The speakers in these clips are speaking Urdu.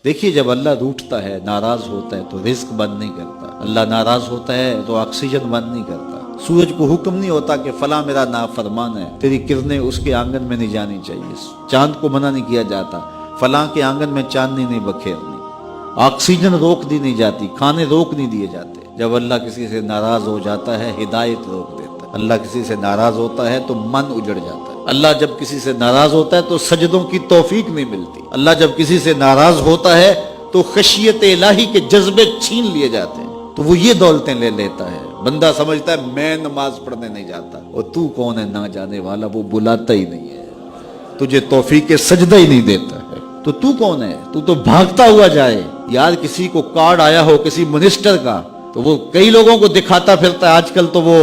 دیکھیے جب اللہ روٹھتا ہے، ناراض ہوتا ہے تو رزق بند نہیں کرتا، اللہ ناراض ہوتا ہے تو آکسیجن بند نہیں کرتا، سورج کو حکم نہیں ہوتا کہ فلاں میرا نافرمان ہے، تیری کرنیں اس کے آنگن میں نہیں جانی چاہیے، چاند کو منع نہیں کیا جاتا فلاں کے آنگن میں چاندنی نہیں بکھیرنی، آکسیجن روک دی نہیں جاتی، کھانے روک نہیں دیے جاتے۔ جب اللہ کسی سے ناراض ہو جاتا ہے ہدایت روک دیتا ہے، اللہ کسی سے ناراض ہوتا ہے تو من اجڑ جاتا ہے، اللہ جب کسی سے ناراض ہوتا ہے تو سجدوں کی توفیق نہیں ملتی، اللہ جب کسی سے ناراض ہوتا ہے تو خشیت الہی کے جذبے چھین لیے جاتے ہیں، تو وہ یہ دولتیں لے لیتا ہے۔ بندہ سمجھتا ہے میں نماز پڑھنے نہیں جاتا، اور تو کون ہے نہ جانے والا، وہ بلاتا ہی نہیں ہے، تجھے توفیق سجدہ ہی نہیں دیتا ہے، تو کون ہے؟ تو بھاگتا ہوا جائے۔ یار کسی کو کارڈ آیا ہو کسی منسٹر کا تو وہ کئی لوگوں کو دکھاتا پھرتا ہے، آج کل تو وہ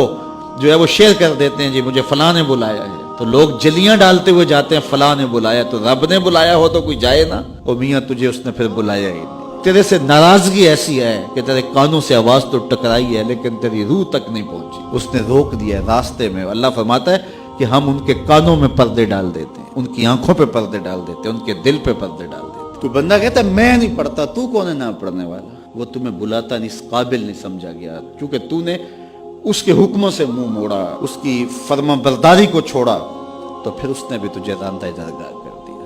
جو ہے وہ شیئر کر دیتے ہیں، جی مجھے فلاں نے بلایا ہے، تو لوگ جلیاں ڈالتے ہوئے جاتے ہیں فلاں نے بلایا، تو رب نے بلایا ہو تو کوئی جائے نا، او میاں تجھے اس نے پھر بلایا ہی نہیں، تیرے سے ناراضگی ایسی ہے کہ تیرے کانوں سے آواز تو ٹکرائی ہے لیکن تیری روح تک نہیں پہنچی، اس نے روک دیا ہے راستے میں۔ اللہ فرماتا ہے کہ ہم ان کے کانوں میں پردے ڈال دیتے ہیں، ان کی آنکھوں پہ پردے ڈال دیتے ہیں، ان کے دل پہ پردے ڈال دیتے ہیں۔ تو بندہ کہتا ہے میں نہیں پڑھتا، تو کون ہے نہ پڑھنے والا؟ وہ تمہیں بلاتا نہیں، اس قابل نہیں سمجھا گیا، کیونکہ تو نے اس کے حکموں سے منہ موڑا، اس کی فرما برداری کو چھوڑا، تو پھر اس نے بھی تجھے راندہ درگاہ کر دیا،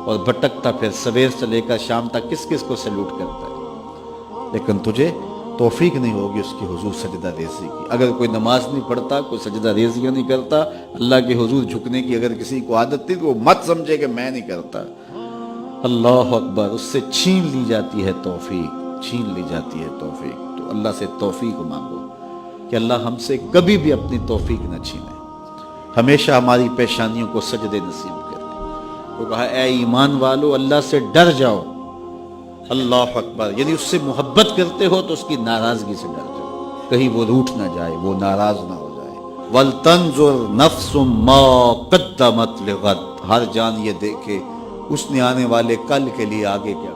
اور بھٹکتا پھر سویر سے لے کر شام تک کس کس کو سیلوٹ کرتا ہے، لیکن تجھے توفیق نہیں ہوگی اس کی حضور سجدہ ریزی کی۔ اگر کوئی نماز نہیں پڑھتا، کوئی سجدہ ریزیاں نہیں کرتا، اللہ کے حضور جھکنے کی اگر کسی کو عادت تھی تو وہ مت سمجھے کہ میں نہیں کرتا۔ اللہ اکبر، اس سے چھین لی جاتی ہے توفیق، چھین لی جاتی ہے توفیق۔ تو اللہ سے توفیق مانگو کہ اللہ ہم سے کبھی بھی اپنی توفیق نہ چھینے، ہمیشہ ہماری پیشانیوں کو سجدے نصیب کرے۔ وہ کہا اے ایمان والو اللہ سے ڈر جاؤ، اللہ اکبر، یعنی اس سے محبت کرتے ہو تو اس کی ناراضگی سے ڈر جاؤ، کہیں وہ روٹھ نہ جائے، وہ ناراض نہ ہو جائے۔ وَلْتَنْظُرْ نَفْسٌ مَا قَدَّمَتْ لِغَدٍ، ہر جان یہ دیکھے اس نے آنے والے کل کے لیے آگے کیا